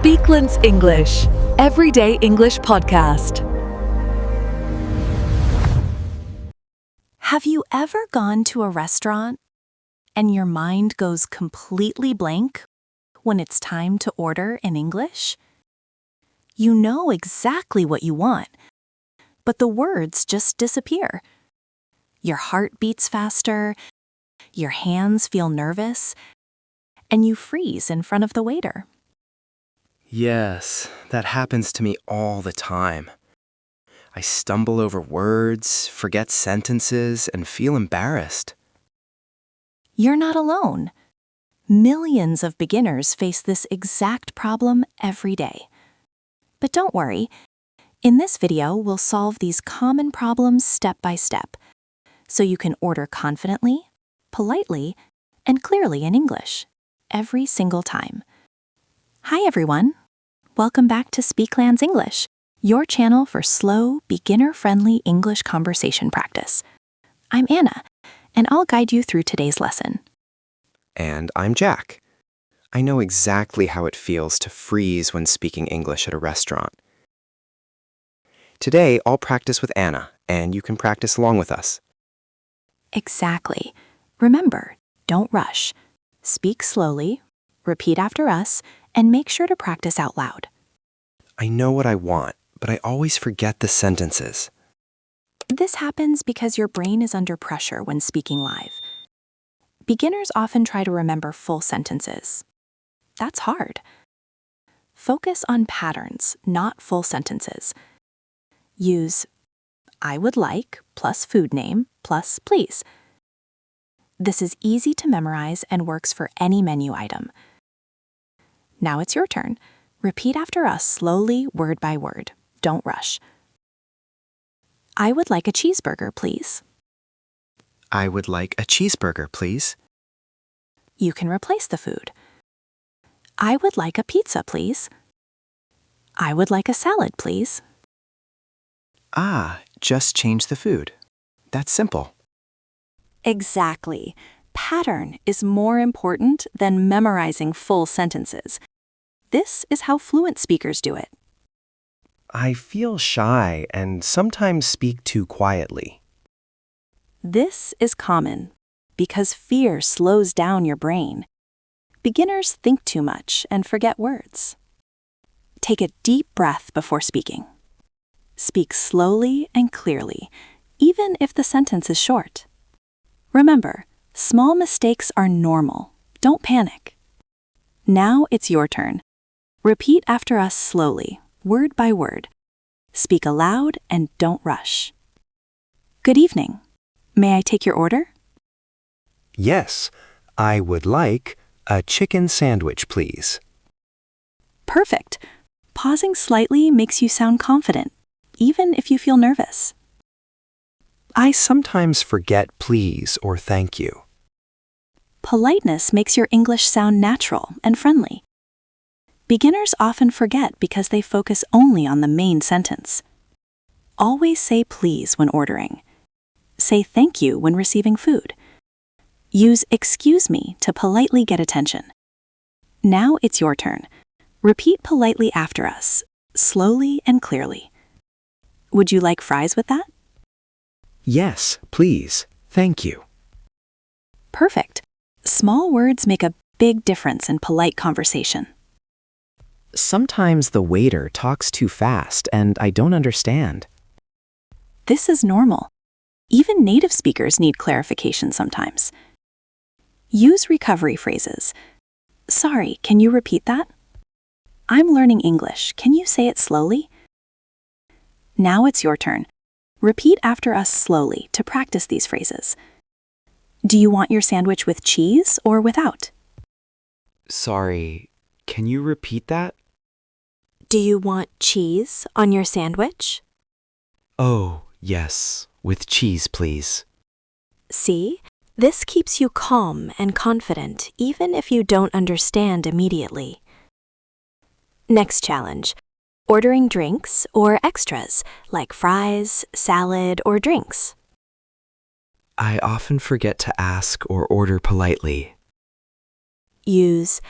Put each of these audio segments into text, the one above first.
Speaklance English, everyday English podcast. Have you ever gone to a restaurant and your mind goes completely blank when it's time to order in English? You know exactly what you want, but the words just disappear. Your heart beats faster, your hands feel nervous, and you freeze in front of the waiter. Yes, that happens to me all the time. I stumble over words, forget sentences, and feel embarrassed. You're not alone. Millions of beginners face this exact problem every day. But don't worry. In this video, we'll solve these common problems step by step, so you can order confidently, politely, and clearly in English, every single time. Hi everyone. Welcome back to Speaklance English, your channel for slow, beginner-friendly English conversation practice. I'm Anna, and I'll guide you through today's lesson. And I'm Jack. I know exactly how it feels to freeze when speaking English at a restaurant. Today, I'll practice with Anna, and you can practice along with us. Exactly. Remember, don't rush. Speak slowly, repeat after us, and make sure to practice out loud. I know what I want, but I always forget the sentences. This happens because your brain is under pressure when speaking live. Beginners often try to remember full sentences. That's hard. Focus on patterns, not full sentences. Use I would like plus food name plus please. This is easy to memorize and works for any menu item. Now it's your turn. Repeat after us slowly, word by word. Don't rush. I would like a cheeseburger, please. I would like a cheeseburger, please. You can replace the food. I would like a pizza, please. I would like a salad, please. Just change the food. That's simple. Exactly. Pattern is more important than memorizing full sentences. This is how fluent speakers do it. I feel shy and sometimes speak too quietly. This is common because fear slows down your brain. Beginners think too much and forget words. Take a deep breath before speaking. Speak slowly and clearly, even if the sentence is short. Remember, small mistakes are normal. Don't panic. Now it's your turn. Repeat after us slowly, word by word. Speak aloud and don't rush. Good evening. May I take your order? Yes, I would like a chicken sandwich, please. Perfect. Pausing slightly makes you sound confident, even if you feel nervous. I sometimes forget please or thank you. Politeness makes your English sound natural and friendly. Beginners often forget because they focus only on the main sentence. Always say please when ordering. Say thank you when receiving food. Use excuse me to politely get attention. Now it's your turn. Repeat politely after us, slowly and clearly. Would you like fries with that? Yes, please. Thank you. Perfect. Small words make a big difference in polite conversation. Sometimes the waiter talks too fast and I don't understand. This is normal. Even native speakers need clarification sometimes. Use recovery phrases. Sorry, can you repeat that? I'm learning English. Can you say it slowly? Now it's your turn. Repeat after us slowly to practice these phrases. Do you want your sandwich with cheese or without? Sorry, can you repeat that? Do you want cheese on your sandwich? Oh, yes, with cheese, please. See? This keeps you calm and confident even if you don't understand immediately. Next challenge. Ordering drinks or extras like fries, salad, or drinks. I often forget to ask or order politely. Use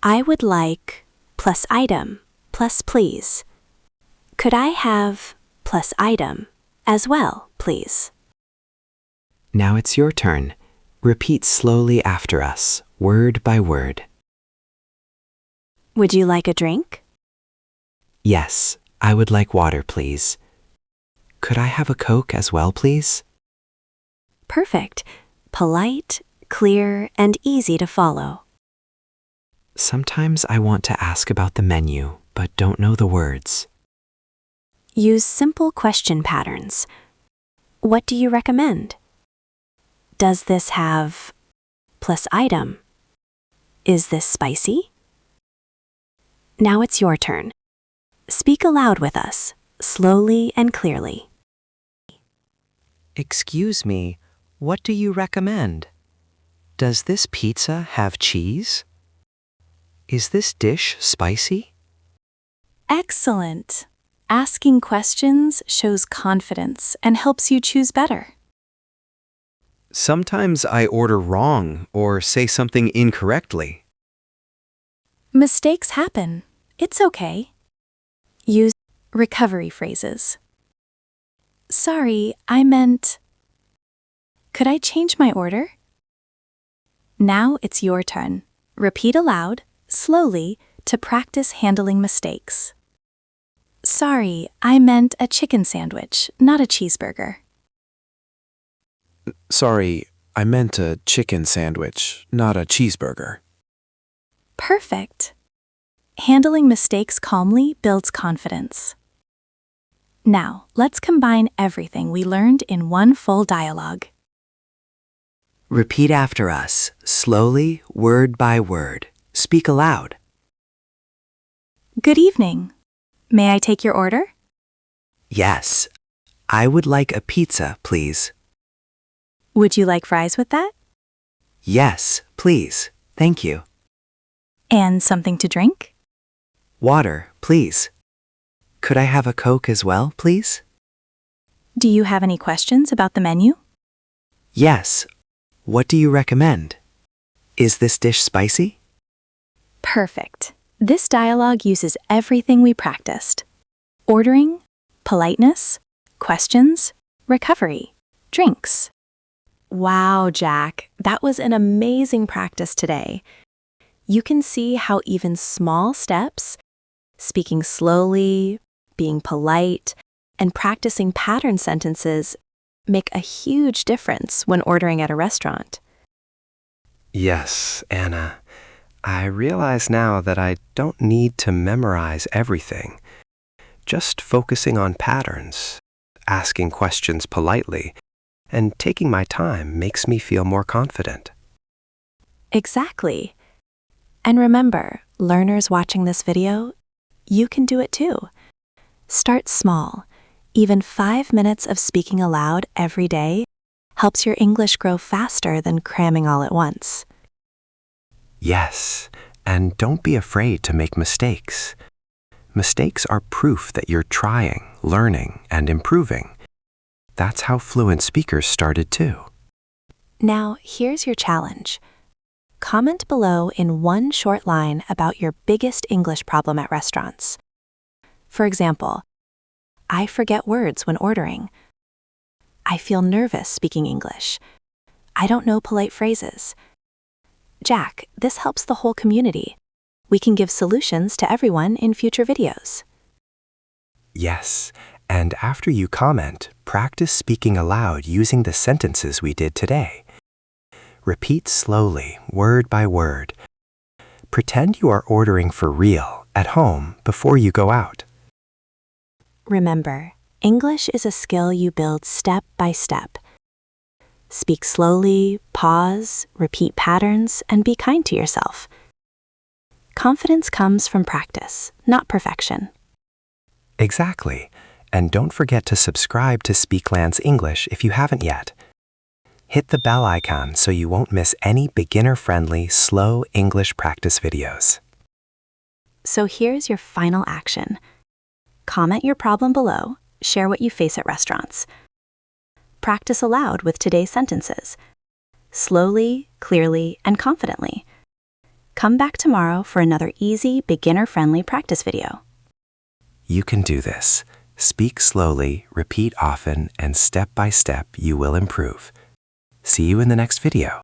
I would like plus item plus please. Could I have plus item as well, please? Now it's your turn. Repeat slowly after us, word by word. Would you like a drink? Yes, I would like water, please. Could I have a Coke as well, please? Perfect. Polite, clear, and easy to follow. Sometimes I want to ask about the menu, but don't know the words. Use simple question patterns. What do you recommend? Does this have plus item? Is this spicy? Now it's your turn. Speak aloud with us, slowly and clearly. Excuse me, what do you recommend? Does this pizza have cheese? Is this dish spicy? Excellent. Asking questions shows confidence and helps you choose better. Sometimes I order wrong or say something incorrectly. Mistakes happen. It's okay. Use recovery phrases. Sorry, I meant. Could I change my order? Now it's your turn. Repeat aloud, slowly, to practice handling mistakes. Sorry, I meant a chicken sandwich, not a cheeseburger. Sorry, I meant a chicken sandwich, not a cheeseburger. Perfect. Handling mistakes calmly builds confidence. Now, let's combine everything we learned in one full dialogue. Repeat after us, slowly, word by word. Speak aloud. Good evening. May I take your order? Yes, I would like a pizza, please. Would you like fries with that? Yes, please. Thank you. And something to drink? Water, please. Could I have a Coke as well, please? Do you have any questions about the menu? Yes. What do you recommend? Is this dish spicy? Perfect. This dialogue uses everything we practiced: ordering, politeness, questions, recovery, drinks. Wow, Jack, that was an amazing practice today. You can see how even small steps, speaking slowly, being polite, and practicing pattern sentences make a huge difference when ordering at a restaurant. Yes, Anna. I realize now that I don't need to memorize everything. Just focusing on patterns, asking questions politely, and taking my time makes me feel more confident. Exactly. And remember, learners watching this video, you can do it too. Start small. Even 5 minutes of speaking aloud every day helps your English grow faster than cramming all at once. Yes, and don't be afraid to make mistakes. Mistakes are proof that you're trying, learning, and improving. That's how fluent speakers started too. Now, here's your challenge. Comment below in one short line about your biggest English problem at restaurants. For example, I forget words when ordering. I feel nervous speaking English. I don't know polite phrases. Jack, this helps the whole community. We can give solutions to everyone in future videos. Yes, and after you comment, practice speaking aloud using the sentences we did today. Repeat slowly, word by word. Pretend you are ordering for real at home before you go out. Remember, English is a skill you build step by step. Speak slowly, pause, repeat patterns, and be kind to yourself. Confidence comes from practice, not perfection. Exactly. And don't forget to subscribe to Speaklance English if you haven't yet. Hit the bell icon so you won't miss any beginner-friendly, slow English practice videos. So here's your final action. Comment your problem below, share what you face at restaurants. Practice aloud with today's sentences, slowly, clearly, and confidently. Come back tomorrow for another easy, beginner-friendly practice video. You can do this. Speak slowly, repeat often, and step by step you will improve. See you in the next video.